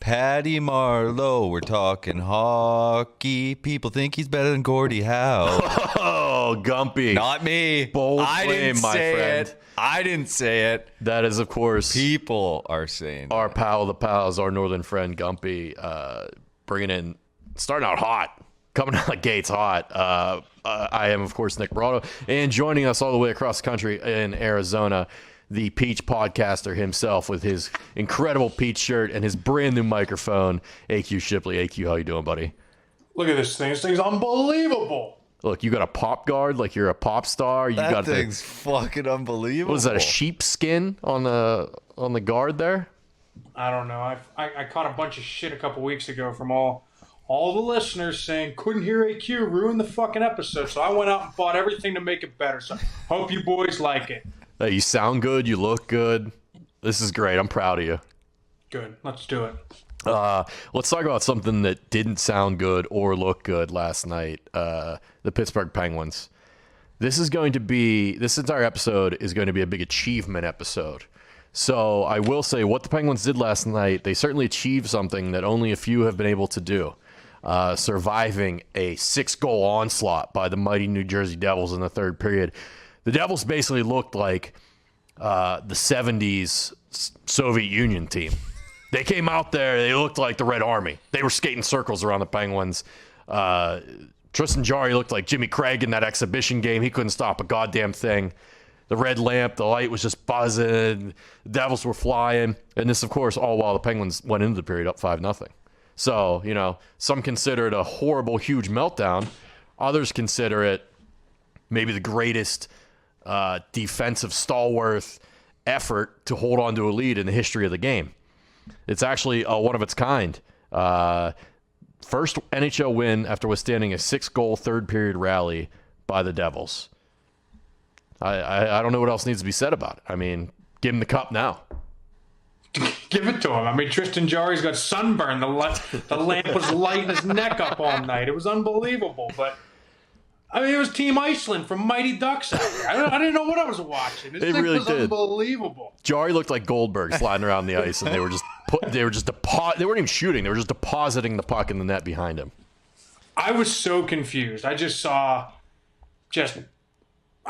Patty Marleau. We're talking hockey. People think he's better than Gordie Howe. Oh, Gumpy. Not me. Bold I claim, didn't my say friend. it. I didn't say it. That is, of course, People are saying our that. pal of the pals, our northern friend Gumpy, bringing in, starting out hot, coming out of the gates hot. I am, of course, Nick Marleau, and joining us all the way across the country in Arizona, the Peach podcaster himself with his incredible Peach shirt and his brand new microphone, AQ Shipley. AQ, how you doing, buddy? Look at this thing. This thing's unbelievable. Look, you got a pop guard like you're a pop star. You That got thing's fucking unbelievable. what is that? A sheepskin on the guard there? I don't know. I caught a bunch of shit a couple weeks ago from all the listeners saying couldn't hear AQ, ruin the fucking episode. So I went out and bought everything to make it better. So hope you boys like it. Hey, you sound good. You look good. This is great. I'm proud of you. Good. Let's do it. Let's talk about something that didn't sound good or look good last night. The Pittsburgh Penguins. This entire episode is going to be a big achievement episode. So I will say what the Penguins did last night, they certainly achieved something that only a few have been able to do. Surviving a 6-goal onslaught by the mighty New Jersey Devils in the third period. The Devils basically looked like the 70s Soviet Union team. They came out there, they looked like the Red Army. They were skating circles around the Penguins. Tristan Jarry looked like Jimmy Craig in that exhibition game. He couldn't stop a goddamn thing. The red lamp, the light was just buzzing. The Devils were flying. And this, of course, all while the Penguins went into the period up 5-0. So, some consider it a horrible, huge meltdown. Others consider it maybe the greatest defensive stalwart effort to hold on to a lead in the history of the game. It's actually one of its kind. First NHL win after withstanding a 6-goal third-period rally by the Devils. I don't know what else needs to be said about it. I mean, give him the cup now. Give it to him. I mean, Tristan Jarry's got sunburn. The lamp was lighting his neck up all night. It was unbelievable. But, I mean, it was Team Iceland from Mighty Ducks out there. I didn't know what I was watching. This thing really was did. Unbelievable. Jarry looked like Goldberg sliding around the ice, and they weren't even shooting. They were just depositing the puck in the net behind him. I was so confused. I just saw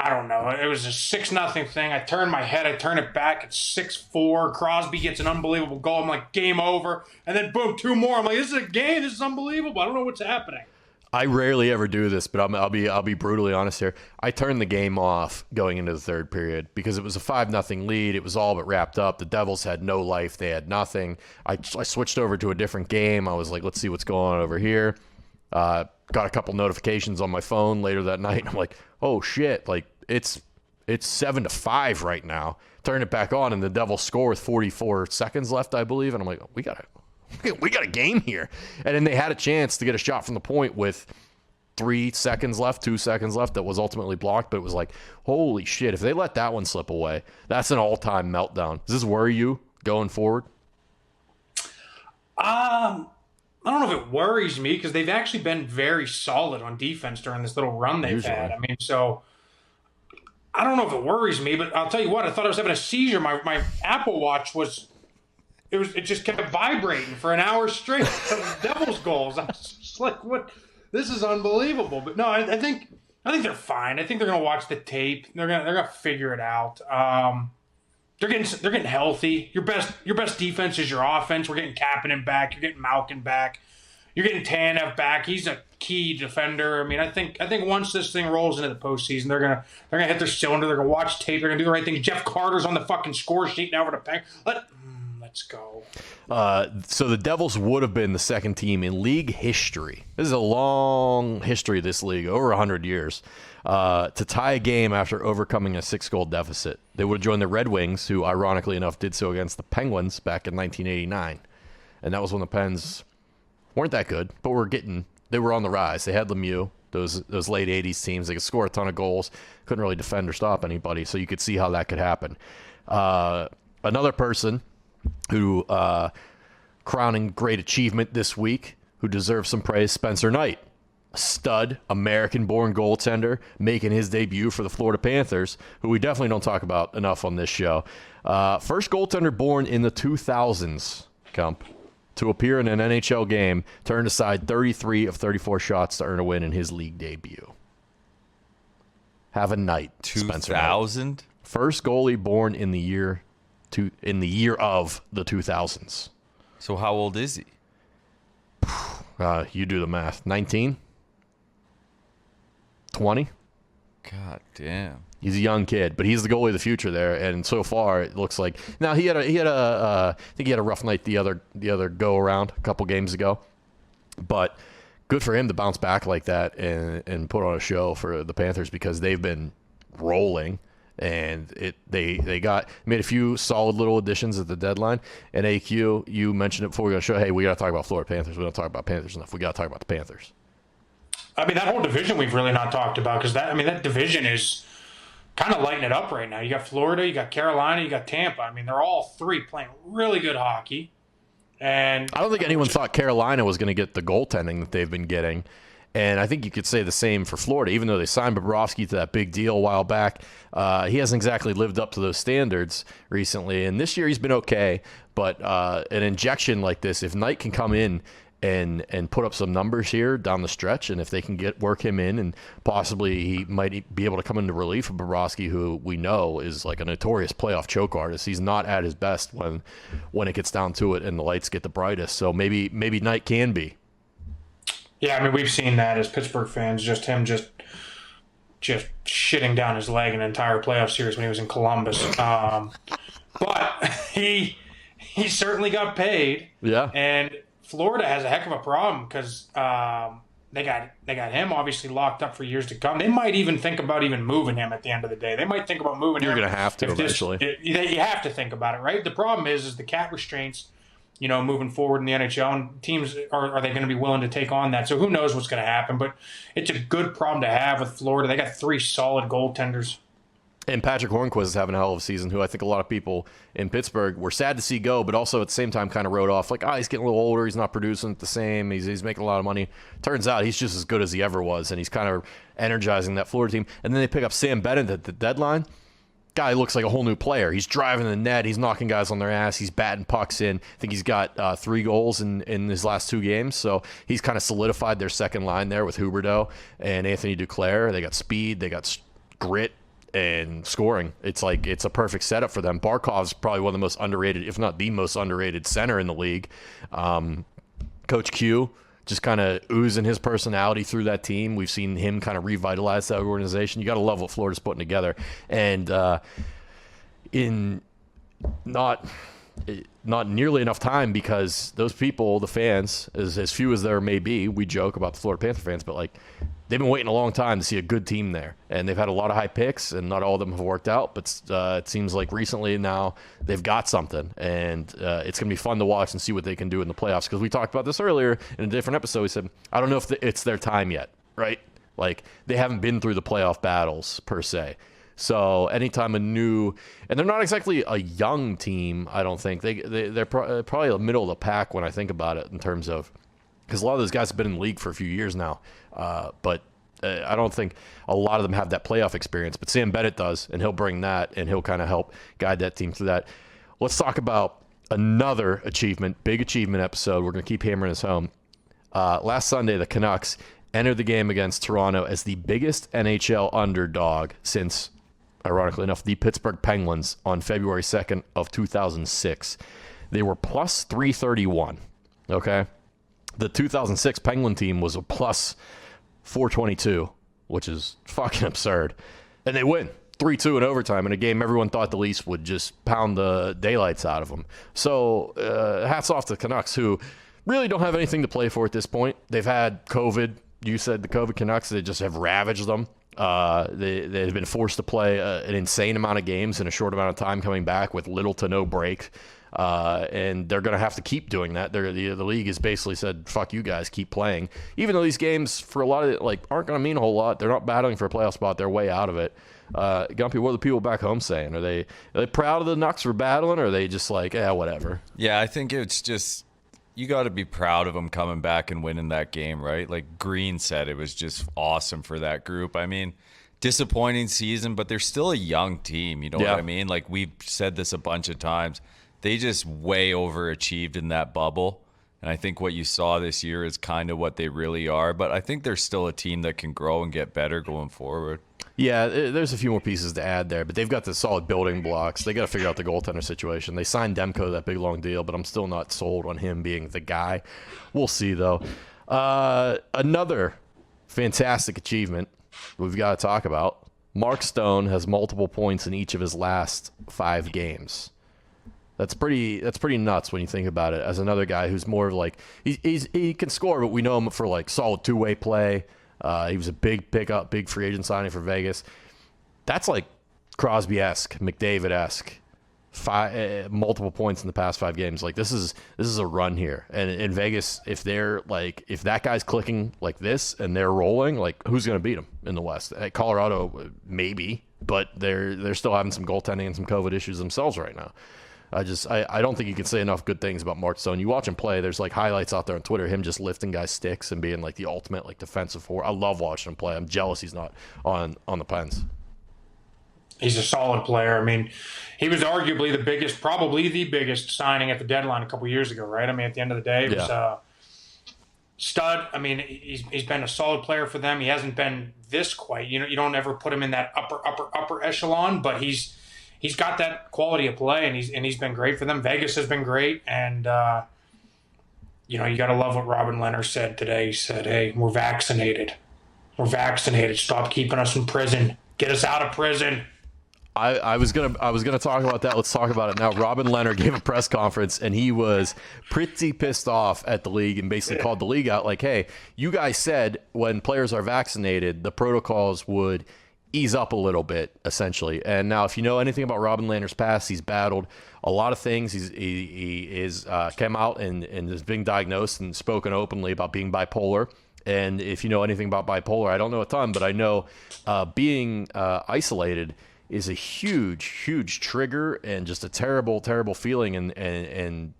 I don't know. It was a 6-0 thing. I turned my head. I turn it back. It's 6-4. Crosby gets an unbelievable goal. I'm like, game over. And then boom, 2 more. I'm like, this is a game. This is unbelievable. I don't know what's happening. I rarely ever do this, but I'll be brutally honest here. I turned the game off going into the third period because it was a 5-0 lead. It was all but wrapped up. The Devils had no life. They had nothing. I switched over to a different game. I was like, let's see what's going on over here. Got a couple notifications on my phone later that night. And I'm like, oh shit! Like it's 7-5 right now. Turn it back on, and the Devils score with 44 seconds left, I believe. And I'm like, we got a game here. And then they had a chance to get a shot from the point with 2 seconds left that was ultimately blocked. But it was like, holy shit, if they let that one slip away, that's an all-time meltdown. Does this worry you going forward? I don't know if it worries me because they've actually been very solid on defense during this little run they've had. I mean, so I don't know if it worries me, but I'll tell you what, I thought I was having a seizure. My Apple Watch it just kept vibrating for an hour straight. Devils goals. I was just like, what? This is unbelievable. But no, I think they're fine. I think they're gonna watch the tape. They're gonna figure it out. They're getting healthy. Your best defense is your offense. We're getting Kapanen back. You're getting Malkin back. You're getting Tanev back. He's a key defender. I mean, I think once this thing rolls into the postseason, they're gonna hit their cylinder. They're gonna watch tape. They're gonna do the right thing. Jeff Carter's on the fucking score sheet now for the Penguins. Let's go. So the Devils would have been the second team in league history. This is a long history of this league, over 100 years, to tie a game after overcoming a 6-goal deficit. They would have joined the Red Wings, who ironically enough did so against the Penguins back in 1989. And that was when the Pens weren't that good, but they were on the rise. They had Lemieux, those late 80s teams. They could score a ton of goals, couldn't really defend or stop anybody, so you could see how that could happen. Another person who crowning great achievement this week, who deserves some praise, Spencer Knight. A stud, American-born goaltender, making his debut for the Florida Panthers, who we definitely don't talk about enough on this show. First goaltender born in the 2000s, Gump. to appear in an NHL game turned aside 33 of 34 shots to earn a win in his league debut. Have a night, Spencer. 2000? First goalie born in the year of the 2000s. So how old is he? You do the math. 19? 20? God damn. He's a young kid, but he's the goalie of the future there. And so far, it looks like now I think he had a rough night the other go around a couple games ago, but good for him to bounce back like that and put on a show for the Panthers because they've been rolling. And they made a few solid little additions at the deadline. And AQ, you mentioned it before we got to show. Hey, we got to talk about Florida Panthers. We don't talk about Panthers enough. We got to talk about the Panthers. I mean, that whole division we've really not talked about because that division is kind of lighting it up right now. You got Florida, you got Carolina, you got Tampa. I mean, they're all three playing really good hockey. And I don't think anyone thought Carolina was going to get the goaltending that they've been getting. And I think you could say the same for Florida. Even though they signed Bobrovsky to that big deal a while back, he hasn't exactly lived up to those standards recently. And this year he's been okay. But an injection like this, if Knight can come in and put up some numbers here down the stretch, and if they can work him in, and possibly he might be able to come into relief of Bobrovsky, who we know is like a notorious playoff choke artist. He's not at his best when it gets down to it and the lights get the brightest. So maybe Knight can be. Yeah, I mean, we've seen that as Pittsburgh fans, just shitting down his leg an entire playoff series when he was in Columbus. But he certainly got paid. Yeah. And Florida has a heck of a problem because they got him obviously locked up for years to come. They might even think about even moving him at the end of the day. They might think about moving him. You're going to have to eventually. You have to think about it, right? The problem is the cap restraints, moving forward in the NHL, and teams are they going to be willing to take on that? So who knows what's going to happen? But it's a good problem to have with Florida. They got three solid goaltenders. And Patrick Hornquist is having a hell of a season, who I think a lot of people in Pittsburgh were sad to see go, but also at the same time kind of wrote off like, he's getting a little older, he's not producing the same, he's making a lot of money. Turns out he's just as good as he ever was, and he's kind of energizing that Florida team. And then they pick up Sam Bennett at the deadline. Guy looks like a whole new player. He's driving the net. He's knocking guys on their ass. He's batting pucks in. I think he's got 3 goals in his last 2 games. So he's kind of solidified their second line there with Huberdeau and Anthony Duclair. They got speed. They got grit and scoring. It's a perfect setup for them. Barkov's probably one of the most underrated, if not the most underrated center in the league. Coach Q just kind of oozing his personality through that team. We've seen him kind of revitalize that organization. You got to love what Florida's putting together. And in not nearly enough time, because those people, the fans, as few as there may be, we joke about the Florida Panther fans, but they've been waiting a long time to see a good team there. And they've had a lot of high picks, and not all of them have worked out. But it seems like recently now they've got something. And it's going to be fun to watch and see what they can do in the playoffs. Because we talked about this earlier in a different episode. We said, I don't know if it's their time yet, right? They haven't been through the playoff battles, per se. So anytime and they're not exactly a young team, I don't think. They're probably the middle of the pack when I think about it, in terms of, because a lot of those guys have been in the league for a few years now. But I don't think a lot of them have that playoff experience. But Sam Bennett does, and he'll bring that, and he'll kind of help guide that team through that. Let's talk about another big achievement episode. We're going to keep hammering this home. Last Sunday, the Canucks entered the game against Toronto as the biggest NHL underdog since, ironically enough, the Pittsburgh Penguins on February 2nd of 2006. They were plus 331, okay? The 2006 Penguin team was a plus 422, which is fucking absurd. And they win 3-2 in overtime in a game everyone thought the Leafs would just pound the daylights out of them. So hats off to the Canucks, who really don't have anything to play for at this point. They've had COVID. You said the COVID Canucks, they just have ravaged them. They've been forced to play an insane amount of games in a short amount of time, coming back with little to no break. And they're going to have to keep doing that. The league has basically said, fuck you guys, keep playing. Even though these games, for a lot of it, aren't going to mean a whole lot. They're not battling for a playoff spot. They're way out of it. Gumpy, what are the people back home saying? Are they proud of the Nucks for battling, or are they just whatever? Yeah, I think it's just, you got to be proud of them coming back and winning that game, right? Like Green said, it was just awesome for that group. I mean, disappointing season, but they're still a young team. You know what I mean? We've said this a bunch of times. They just way overachieved in that bubble. And I think what you saw this year is kind of what they really are. But I think they're still a team that can grow and get better going forward. Yeah, there's a few more pieces to add there, but they've got the solid building blocks. They got to figure out the goaltender situation. They signed Demko, that big long deal, but I'm still not sold on him being the guy. We'll see, though. Another fantastic achievement we've got to talk about. Mark Stone has multiple points in each of his last 5 games. That's pretty nuts when you think about it. As another guy who's more of like he can score, but we know him for like solid 2-way play. He was a big pickup, big free agent signing for Vegas. That's like Crosby-esque, McDavid-esque. Multiple points in the past 5 games. Like this is a run here. And in Vegas, if that guy's clicking like this and they're rolling, like who's going to beat them in the West? At Colorado, maybe, but they're still having some goaltending and some COVID issues themselves right now. I don't think you can say enough good things about Mark Stone. You watch him play, there's like highlights out there on Twitter, him just lifting guys' sticks and being like the ultimate like defensive forward. I love watching him play. I'm jealous he's not on the Pens. He's a solid player. I mean, he was arguably probably the biggest signing at the deadline a couple years ago, right? I mean, at the end of the day, it was stud. I mean, he's been a solid player for them. He hasn't been this quite. You don't ever put him in that upper echelon, but he's got that quality of play, and he's been great for them. Vegas has been great, and you got to love what Robin Leonard said today. He said, "Hey, we're vaccinated. We're vaccinated. Stop keeping us in prison. Get us out of prison." I was gonna talk about that. Let's talk about it now. Robin Leonard gave a press conference and he was pretty pissed off at the league and basically called the league out like, hey, you guys said when players are vaccinated, the protocols would ease up a little bit, essentially. And now if you know anything about Robin Leonard's past, he's battled a lot of things. He came out and is being diagnosed and spoken openly about being bipolar. And if you know anything about bipolar, I don't know a ton, but I know being isolated is a huge trigger and just a terrible feeling and an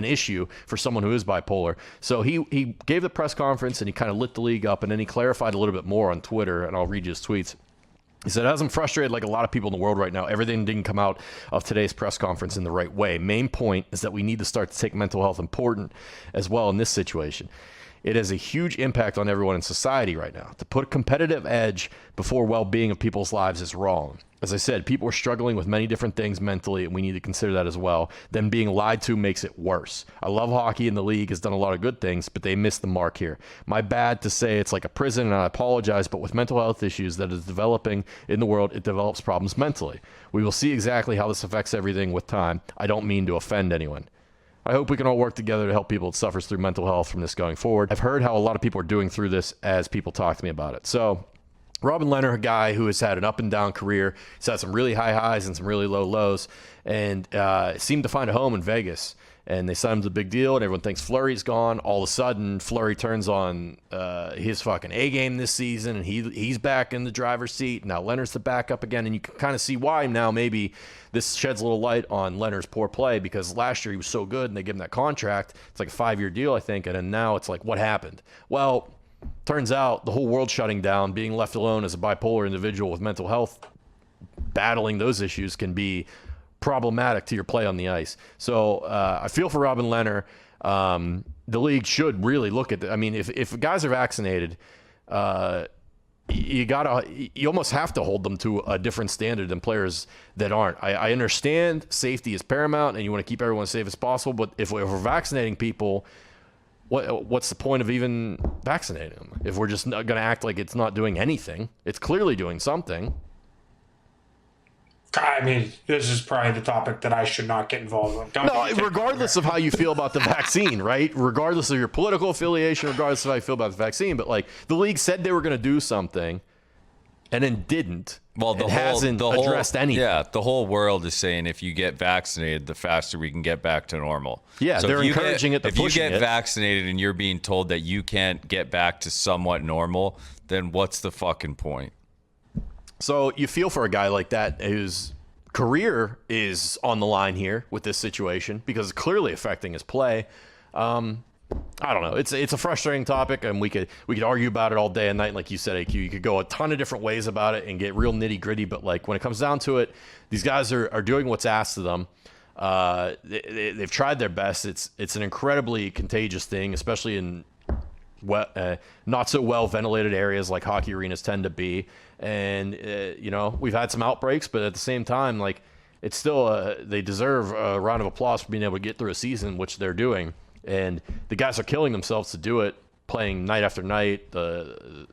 issue for someone who is bipolar. So he gave the press conference and he kind of lit the league up, and then he clarified a little bit more on Twitter, and I'll read you his tweets. He said, as I'm frustrated like a lot of people in the world right now, everything didn't come out of today's press conference in the right way. Main point is that we need to start to take mental health important as well in this situation. It has a huge impact on everyone in society right now. To put a competitive edge before well-being of people's lives is wrong. As I said, people are struggling with many different things mentally, and we need to consider that as well. Then being lied to makes it worse. I love hockey, and the league has done a lot of good things, but they missed the mark here. My bad to say it's like a prison, and I apologize, but with mental health issues that is developing in the world, it develops problems mentally. We will see exactly how this affects everything with time. I don't mean to offend anyone. I hope we can all work together to help people that suffers through mental health from this going forward. I've heard how a lot of people are doing through this as people talk to me about it. So Robin Leonard, a guy who has had an up and down career, he's had some really high highs and some really low lows, and seemed to find a home in Vegas. And they signed him to a big deal, and everyone thinks Fleury's gone. All of a sudden, Fleury turns on his fucking A game this season, and he's back in the driver's seat. Now Leonard's the backup again, and you can kind of see why now maybe this sheds a little light on Leonard's poor play, because last year he was so good, and they gave him that contract. It's like a 5-year deal, I think, and then now it's like, what happened? Well, turns out the whole world shutting down, being left alone as a bipolar individual with mental health, battling those issues can be problematic to your play on the ice. So I feel for Robin Leonard. The league should really look at I mean, if guys are vaccinated, you almost have to hold them to a different standard than players that aren't. I understand safety is paramount and you want to keep everyone as safe as possible, but if we're vaccinating people, what's the point of even vaccinating them? If we're just going to act like it's not doing anything, it's clearly doing something. I mean, this is probably the topic that I should not get involved with. Regardless of how you feel about the vaccine, right? Regardless of your political affiliation, regardless of how you feel about the vaccine, but like the league said they were going to do something and then didn't. Well, hasn't addressed anything. Yeah, the whole world is saying if you get vaccinated, the faster we can get back to normal. Yeah, so they're encouraging it. If you get vaccinated and you're being told that you can't get back to somewhat normal, then what's the fucking point? So you feel for a guy like that whose career is on the line here with this situation because it's clearly affecting his play. I don't know. It's a frustrating topic, and we could argue about it all day and night. Like you said, AQ, you could go a ton of different ways about it and get real nitty gritty. But like when it comes down to it, these guys are doing what's asked of them. They've tried their best. It's an incredibly contagious thing, especially in not so well ventilated areas like hockey arenas tend to be. And we've had some outbreaks, but at the same time, like, it's still they deserve a round of applause for being able to get through a season, which they're doing. And the guys are killing themselves to do it, playing night after night. The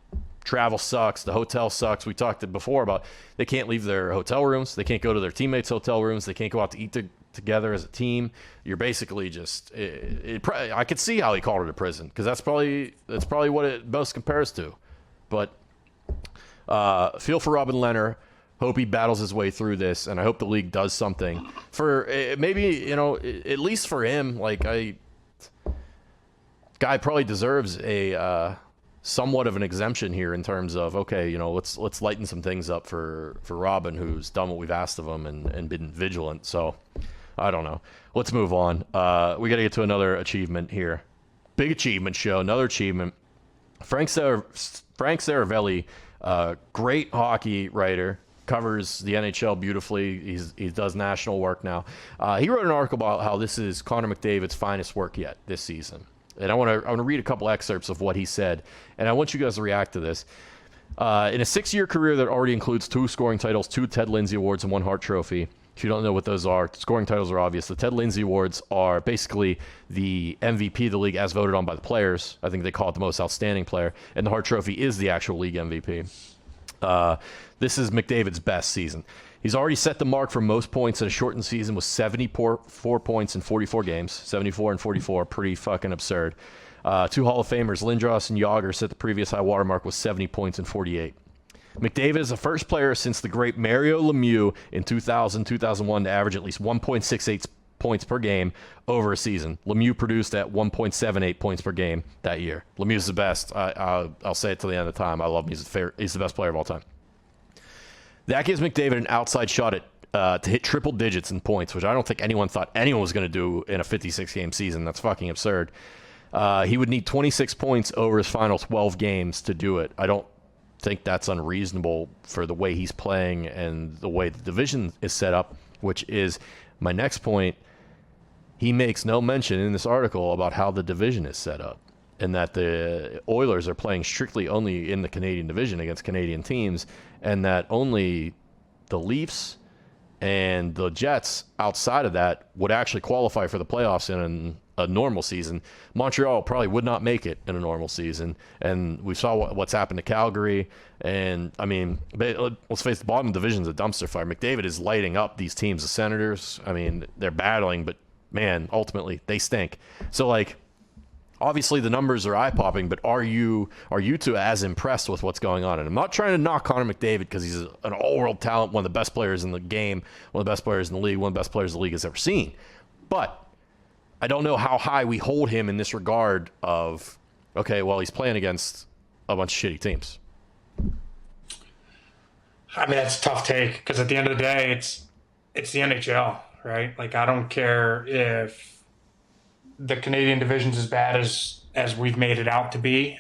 travel sucks. The hotel sucks. We talked before about they can't leave their hotel rooms. They can't go to their teammates' hotel rooms. They can't go out to eat together as a team. You're basically just I could see how he called it a prison, because that's probably what it most compares to. But feel for Robin Lehner. Hope he battles his way through this, and I hope the league does something for maybe, at least for him. Like, guy probably deserves a somewhat of an exemption here in terms of, okay, let's lighten some things up for Robin, who's done what we've asked of him and been vigilant. So I don't know. Let's move on. We got to get to another achievement here. Big achievement show. Another achievement. Frank Saravelli, great hockey writer, covers the NHL beautifully. He does national work now. He wrote an article about how this is Connor McDavid's finest work yet this season. And I want to read a couple excerpts of what he said, and I want you guys to react to this. In a 6-year career that already includes 2 scoring titles, 2 Ted Lindsay Awards, and 1 Hart Trophy. If you don't know what those are, scoring titles are obvious. The Ted Lindsay Awards are basically the MVP of the league as voted on by the players. I think they call it the most outstanding player. And the Hart Trophy is the actual league MVP. This is McDavid's best season. He's already set the mark for most points in a shortened season with 74 points in 44 games. 74 and 44, pretty fucking absurd. 2 Hall of Famers, Lindros and Yager, set the previous high water mark with 70 points in 48. McDavid is the first player since the great Mario Lemieux in 2000-2001 to average at least 1.68 points per game over a season. Lemieux produced at 1.78 points per game that year. Lemieux's the best. I'll say it till the end of the time. I love him. He's the best player of all time. That gives McDavid an outside shot at to hit triple digits in points, which I don't think anyone thought anyone was going to do in a 56-game season. That's fucking absurd. He would need 26 points over his final 12 games to do it. I don't think that's unreasonable for the way he's playing and the way the division is set up, which is my next point. He makes no mention in this article about how the division is set up, and that the Oilers are playing strictly only in the Canadian division against Canadian teams, and that only the Leafs and the Jets outside of that would actually qualify for the playoffs in a normal season. Montreal probably would not make it in a normal season, and we saw what's happened to Calgary. And I mean, let's face the bottom division's a dumpster fire. McDavid is lighting up these teams. The Senators, I mean, they're battling, but man, ultimately they stink. So, like, obviously the numbers are eye-popping, but are you two as impressed with what's going on? And I'm not trying to knock Connor McDavid, because he's an all-world talent, one of the best players in the game, one of the best players in the league, one of the best players the league has ever seen. But I don't know how high we hold him in this regard of, okay, well, he's playing against a bunch of shitty teams. I mean, that's a tough take, because at the end of the day, it's the NHL, right? Like, I don't care if the Canadian division's as bad as we've made it out to be.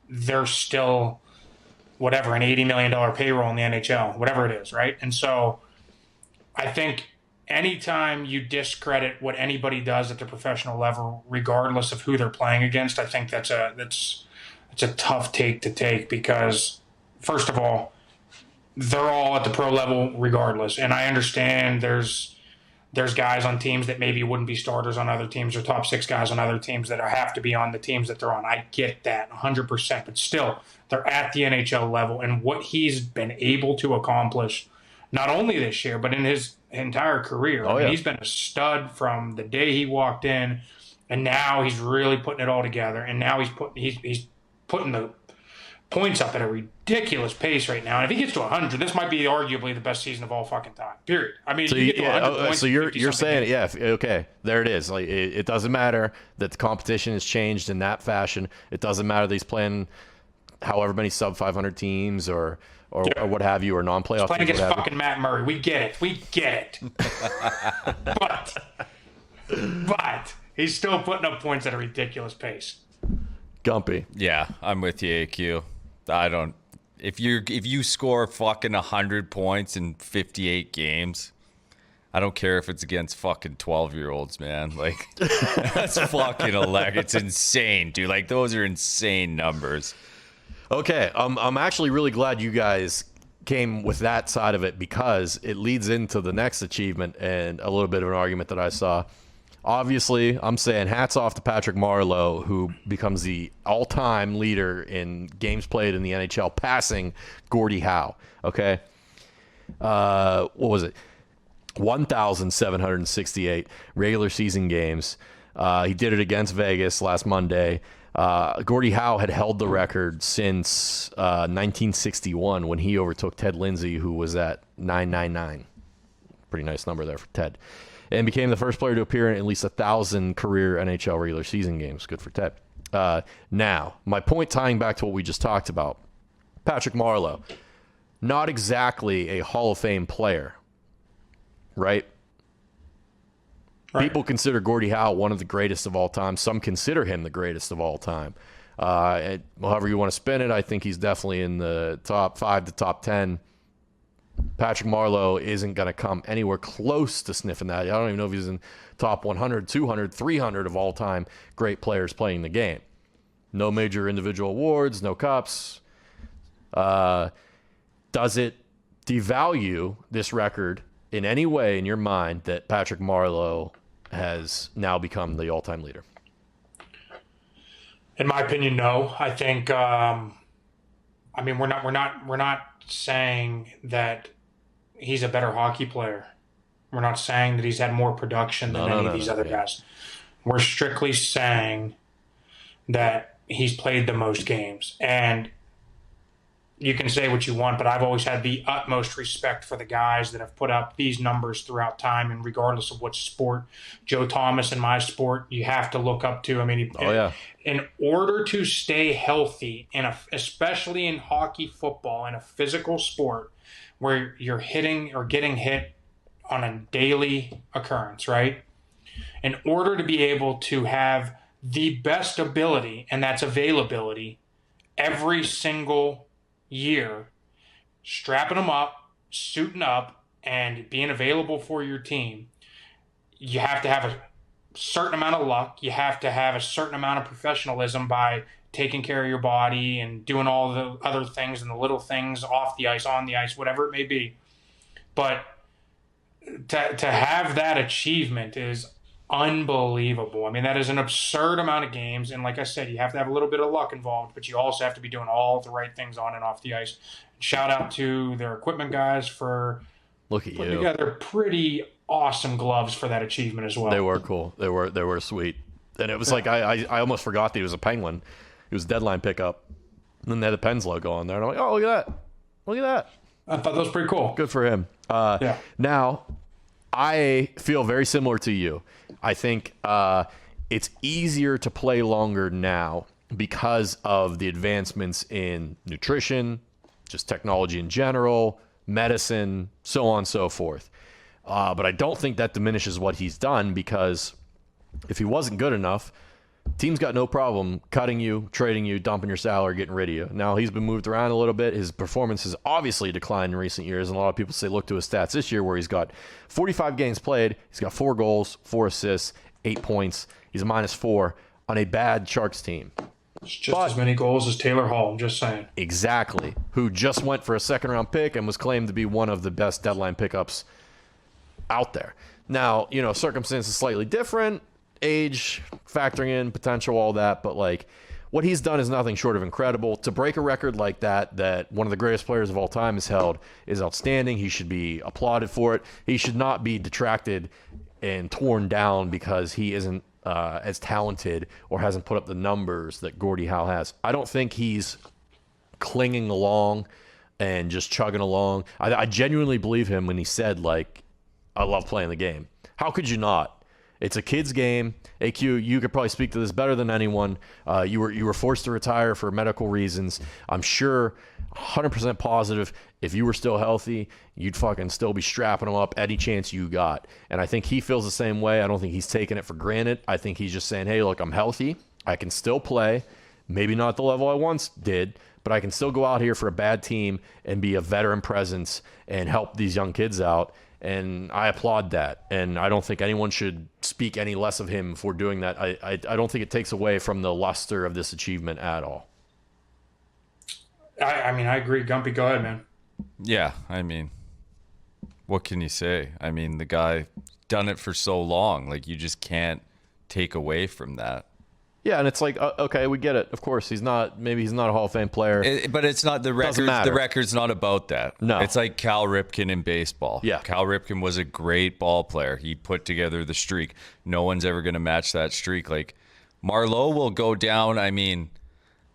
There's still, whatever, an $80 million payroll in the NHL, whatever it is, right? And so I think anytime you discredit what anybody does at the professional level, regardless of who they're playing against, I think that's a tough take to take, because first of all, they're all at the pro level regardless. And I understand there's guys on teams that maybe wouldn't be starters on other teams, or top 6 guys on other teams that have to be on the teams that they're on. I get that 100%, but still, they're at the NHL level, and what he's been able to accomplish, not only this year, but in his entire career. Oh, yeah. He's been a stud from the day he walked in, and now he's really putting it all together. And now he's putting the points up at a ridiculous pace right now. And if he gets to 100, this might be arguably the best season of all fucking time. Period. I mean, so you get to 100 points. So you're saying, yeah, okay, there it is. Like, it doesn't matter that the competition has changed in that fashion. It doesn't matter that he's playing however many sub 500 teams or what have you, or non-playoff playing teams, against fucking Matt Murray. We get it. but he's still putting up points at a ridiculous pace. Gumpy. Yeah, I'm with you, AQ. I don't. If you score fucking 100 points in 58 games, I don't care if it's against fucking 12-year-olds, man. Like, that's fucking electric. It's insane, dude. Like, those are insane numbers. Okay, I'm actually really glad you guys came with that side of it, because it leads into the next achievement and a little bit of an argument that I saw. Obviously, I'm saying hats off to Patrick Marleau, who becomes the all-time leader in games played in the NHL, passing Gordie Howe. Okay, what was it? 1,768 regular season games. He did it against Vegas last Monday. Gordie Howe had held the record since 1961 when he overtook Ted Lindsay, who was at 999. Pretty nice number there for Ted. And became the first player to appear in at least 1,000 career NHL regular season games. Good for Ted. Now, my point tying back to what we just talked about, Patrick Marleau, not exactly a Hall of Fame player. Right? People consider Gordie Howe one of the greatest of all time. Some consider him the greatest of all time. However you want to spin it, I think he's definitely in the top 5 to top 10. Patrick Marleau isn't going to come anywhere close to sniffing that. I don't even know if he's in top 100, 200, 300 of all time great players playing the game. No major individual awards, no cups. Does it devalue this record in any way in your mind that Patrick Marleau has now become the all-time leader? In my opinion, no. I think we're not saying that he's a better hockey player. We're not saying that he's had more production than any of these other guys. We're strictly saying that he's played the most games. And you can say what you want, but I've always had the utmost respect for the guys that have put up these numbers throughout time, and regardless of what sport. Joe Thomas in my sport, you have to look up to. I mean, in order to stay healthy, especially in hockey, football, in a physical sport where you're hitting or getting hit on a daily occurrence, right? In order to be able to have the best ability, and that's availability, every single year, strapping them up, suiting up, and being available for your team, you have to have a certain amount of luck. You have to have a certain amount of professionalism by taking care of your body and doing all the other things and the little things off the ice, on the ice, whatever it may be. But to have that achievement is unbelievable. I mean, that is an absurd amount of games. And like I said, you have to have a little bit of luck involved, but you also have to be doing all the right things on and off the ice. Shout out to their equipment guys for putting together pretty awesome gloves for that achievement as well. They were cool. They were sweet. And it was like, I almost forgot that he was a Penguin. He was deadline pickup. And then they had the Pens logo on there. And I'm like, oh, look at that. Look at that. I thought that was pretty cool. Good for him. Now, I feel very similar to you. I think it's easier to play longer now because of the advancements in nutrition, just technology in general, medicine, so on and so forth. But I don't think that diminishes what he's done, because if he wasn't good enough, team's got no problem cutting you, trading you, dumping your salary, getting rid of you. Now, he's been moved around a little bit. His performance has obviously declined in recent years, and a lot of people say look to his stats this year, where he's got 45 games played, he's got 4 goals, 4 assists, 8 points. He's a -4 on a bad Sharks team. It's just as many goals as Taylor Hall, I'm just saying. Exactly. Who just went for a second-round pick and was claimed to be one of the best deadline pickups out there. Now, circumstances slightly different, age factoring in, potential, all that, but like what he's done is nothing short of incredible. To break a record like that one of the greatest players of all time has held, is outstanding. He should be applauded for it. He should not be detracted and torn down because he isn't as talented or hasn't put up the numbers that Gordie Howe has. I don't think he's clinging along and just chugging along. I genuinely believe him when he said, like, I love playing the game. How could you not? It's a kid's game. AQ, you could probably speak to this better than anyone. You were forced to retire for medical reasons. I'm sure 100% positive if you were still healthy, you'd fucking still be strapping them up any chance you got. And I think he feels the same way. I don't think he's taking it for granted. I think he's just saying, hey, look, I'm healthy. I can still play. Maybe not the level I once did, but I can still go out here for a bad team and be a veteran presence and help these young kids out. And I applaud that. And I don't think anyone should speak any less of him for doing that. I don't think it takes away from the luster of this achievement at all. I mean, I agree. Gumpy, go ahead, man. Yeah, I mean, what can you say? I mean, the guy done it for so long. Like, you just can't take away from that. Yeah, and it's like, okay, we get it. Of course, maybe he's not a Hall of Fame player. But it's not the record. The record's not about that. No. It's like Cal Ripken in baseball. Yeah. Cal Ripken was a great ball player. He put together the streak. No one's ever going to match that streak. Like, Marleau will go down. I mean,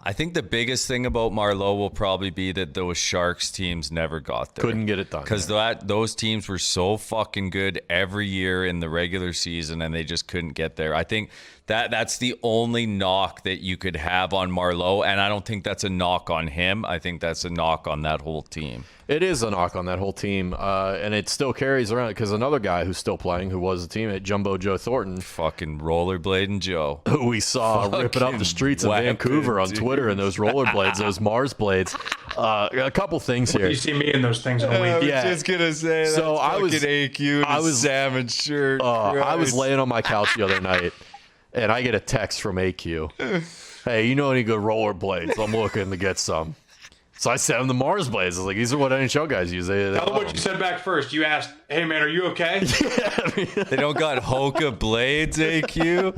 I think the biggest thing about Marleau will probably be that those Sharks teams never got there. Couldn't get it done. Because those teams were so fucking good every year in the regular season, and they just couldn't get there. I think that's the only knock that you could have on Marleau, and I don't think that's a knock on him. I think that's a knock on that whole team. It is a knock on that whole team, and it still carries around because another guy who's still playing, who was a teammate, Jumbo Joe Thornton, fucking rollerblading Joe, who we saw ripping up the streets of Vancouver on Twitter in those rollerblades, those Mars blades. A couple things here. You see me in those things in a week. I was just gonna say. So I was AQ. I was salmon shirt. I was laying on my couch the other night, and I get a text from AQ. Hey, you know any good rollerblades? I'm looking to get some. So I sent him the Mars blades. I was like, these are what NHL guys use. Tell them what you said back first. You asked, hey, man, are you okay? They don't got Hoka blades, AQ?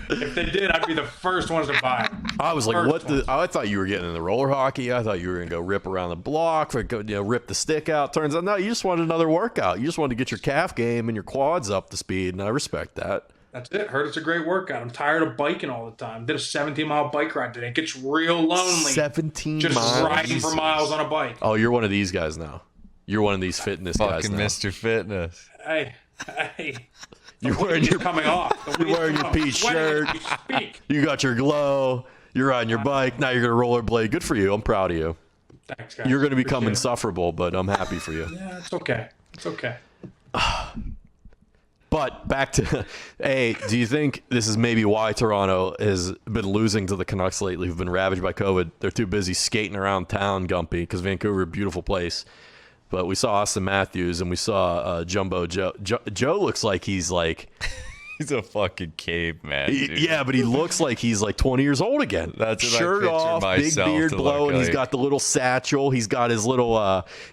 If they did, I'd be the first ones to buy. I was like, I thought you were getting into roller hockey. I thought you were going to go rip around the block or go, rip the stick out. Turns out, no, you just wanted another workout. You just wanted to get your calf game and your quads up to speed, and I respect that. That's it. Heard it's a great workout. I'm tired of biking all the time. Did a 17-mile bike ride today. It gets real lonely. 17 just miles. Just riding for miles on a bike. Oh, you're one of these guys now. You're one of these fitness guys now. Fucking Mr. Fitness. Hey. You're wearing your coming off. You're wearing your pea shirt. You got your glow. You're riding your bike. Now you're going to rollerblade. Good for you. I'm proud of you. Thanks, guys. You're going to become insufferable, but I'm happy for you. Yeah, it's okay. It's okay. But back to, do you think this is maybe why Toronto has been losing to the Canucks lately, who've been ravaged by COVID? They're too busy skating around town, Gumpy, because Vancouver, a beautiful place. But we saw Austin Matthews and we saw Jumbo Joe. Joe looks like he's like... He's a fucking caveman, dude. Yeah, but he looks like he's like 20 years old again. That's what shirt off, big beard blowing. He's got the little satchel. He's got his little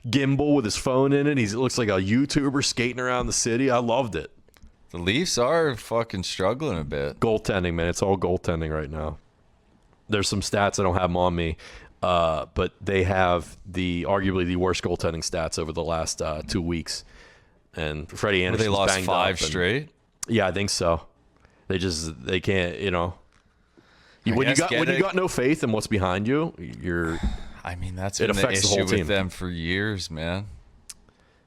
gimbal with his phone in it. He looks like a YouTuber skating around the city. I loved it. The Leafs are fucking struggling a bit. Goaltending, man. It's all goaltending right now. There's some stats. I don't have them on me, but they have arguably the worst goaltending stats over the last 2 weeks. And Freddie Anderson, they lost 5 straight. Yeah, I think so. They can't, when you got no faith in what's behind you, I mean, that's been the issue with them for years, man.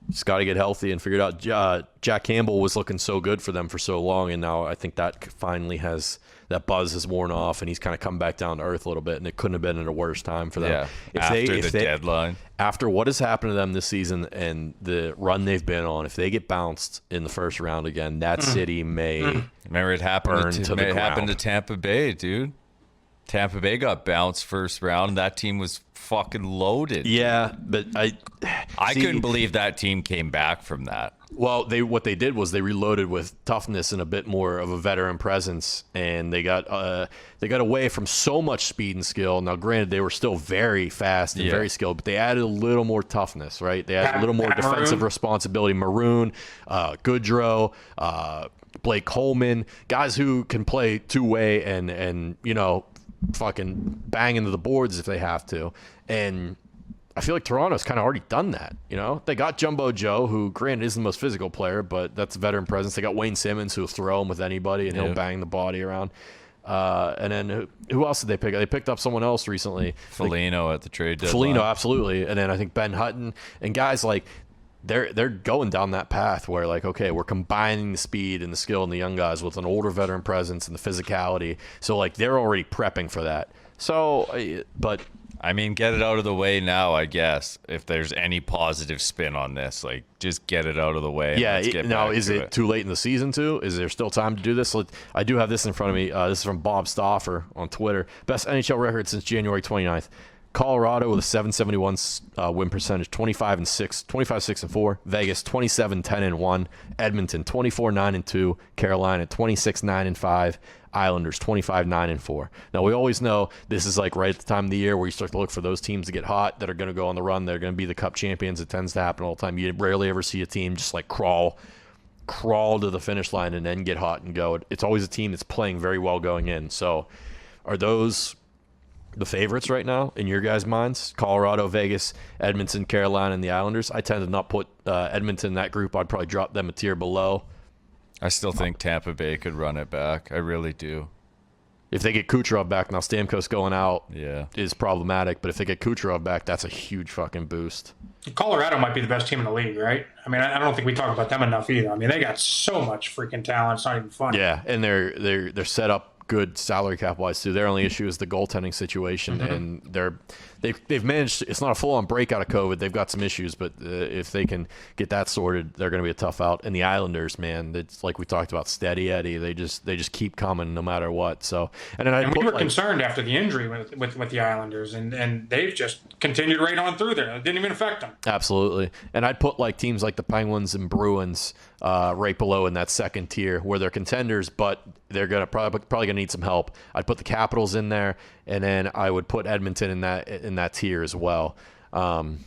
Just got to get healthy and figure it out. Jack Campbell was looking so good for them for so long, and now I think that finally that buzz has worn off, and he's kind of come back down to earth a little bit, and it couldn't have been at a worse time for them. Yeah, after the deadline. After what has happened to them this season and the run they've been on, if they get bounced in the first round again, that city may Remember, it happened to Tampa Bay, dude. Tampa Bay got bounced first round. That team was fucking loaded. Yeah, but I couldn't believe that team came back from that. Well, what they did was they reloaded with toughness and a bit more of a veteran presence, and they got away from so much speed and skill. Now, granted, they were still very fast and very skilled, but they added a little more toughness, right? They added a little more defensive responsibility. Maroon, Goodrow, Blake Coleman, guys who can play two-way and fucking bang into the boards if they have to. And I feel like Toronto's kind of already done that. They got Jumbo Joe, who granted isn't the most physical player, but that's a veteran presence. They got Wayne Simmons, who'll throw him with anybody and he'll bang the body around. And then who else did they pick up? They picked up someone else recently. Foligno at the trade deadline. Foligno, absolutely. And then I think Ben Hutton and guys like they're going down that path where, like, okay, we're combining the speed and the skill and the young guys with an older veteran presence and the physicality. So, like, they're already prepping for that. So, but I mean, get it out of the way now, I guess. If there's any positive spin on this, like, just get it out of the way. Yeah. Now, is it too late in the season too? Is there still time to do this? I do have this in front of me. This is from Bob Stauffer on Twitter. Best NHL record since January 29th. Colorado with a 771 win percentage, 25-6-4. Vegas 27-10-1. Edmonton 24-9-2. Carolina 26-9-5. Islanders 25-9-4. Now we always know this is like right at the time of the year where you start to look for those teams to get hot that are going to go on the run. They're going to be the Cup champions. It tends to happen all the time. You rarely ever see a team just like crawl to the finish line and then get hot and go. It's always a team that's playing very well going in. So are those the favorites right now in your guys' minds? Colorado, Vegas, Edmonton, Carolina, and the Islanders. I tend to not put Edmonton in that group. I'd probably drop them a tier below. I still think Tampa Bay could run it back. I really do. If they get Kucherov back, now Stamkos going out Yeah. is problematic, but if they get Kucherov back, that's a huge fucking boost. Colorado might be the best team in the league, right? I mean, I don't think we talk about them enough either. I mean, they got so much freaking talent. It's not even funny. Yeah, and they're set up good salary cap wise too. Their only issue is the goaltending situation, and they've managed. It's not a full on breakout of COVID. They've got some issues, but if they can get that sorted, they're going to be a tough out. And the Islanders, man, it's like we talked about, steady Eddie. They just keep coming no matter what. So and we were concerned after the injury with the Islanders, and they've just continued right on through there. It didn't even affect them. Absolutely. And I'd put like teams like the Penguins and Bruins right below in that second tier where they're contenders, but they're gonna probably gonna need some help. I'd put the Capitals in there, and then I would put Edmonton in that tier as well. I don't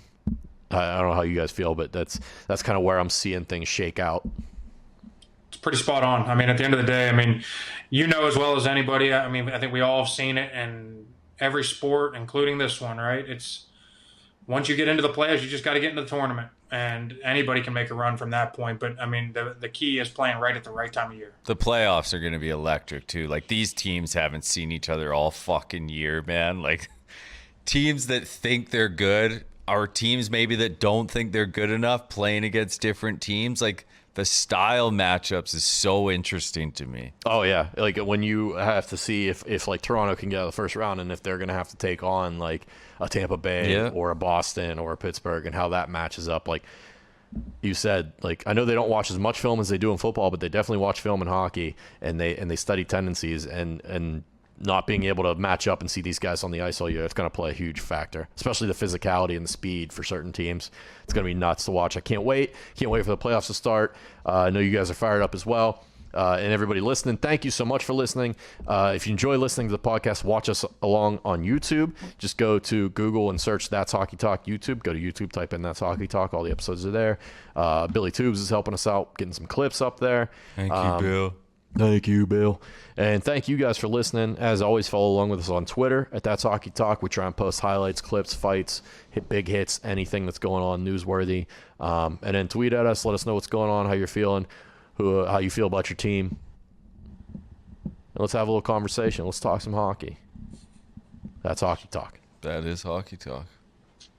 know how you guys feel, but that's kind of where I'm seeing things shake out. It's pretty spot on. I mean, at the end of the day, I mean, you know as well as anybody. I mean, I think we all have seen it in every sport, including this one, right? It's once you get into the playoffs, you just got to get into the tournament, and anybody can make a run from that point. But I mean, the key is playing right at the right time of year. The playoffs are going to be electric too. Like, these teams haven't seen each other all fucking year, man. Like, teams that think they're good are teams maybe that don't think they're good enough playing against different teams. Like, the style matchups is so interesting to me. Oh yeah, like when you have to see if like Toronto can get out of the first round, and if they're going to have to take on like a Tampa Bay or a Boston or a Pittsburgh, and how that matches up. Like you said, like I know they don't watch as much film as they do in football, but they definitely watch film in hockey, and they study tendencies, and not being able to match up and see these guys on the ice all year, it's going to play a huge factor, especially the physicality and the speed for certain teams. It's going to be nuts to watch. I can't wait. Can't wait for the playoffs to start. I know you guys are fired up as well. And everybody listening, thank you so much for listening. If you enjoy listening to the podcast, watch us along on YouTube. Just go to Google and search That's Hockey Talk YouTube. Go to YouTube, type in That's Hockey Talk. All the episodes are there. Billy Tubes is helping us out, getting some clips up there. Thank you, Bill. Thank you, Bill. And thank you guys for listening. As always, follow along with us on Twitter at That's Hockey Talk. We try and post highlights, clips, fights, big hits, anything that's going on newsworthy. And then tweet at us. Let us know what's going on, how you're feeling, how you feel about your team. And let's have a little conversation. Let's talk some hockey. That's Hockey Talk. That is Hockey Talk.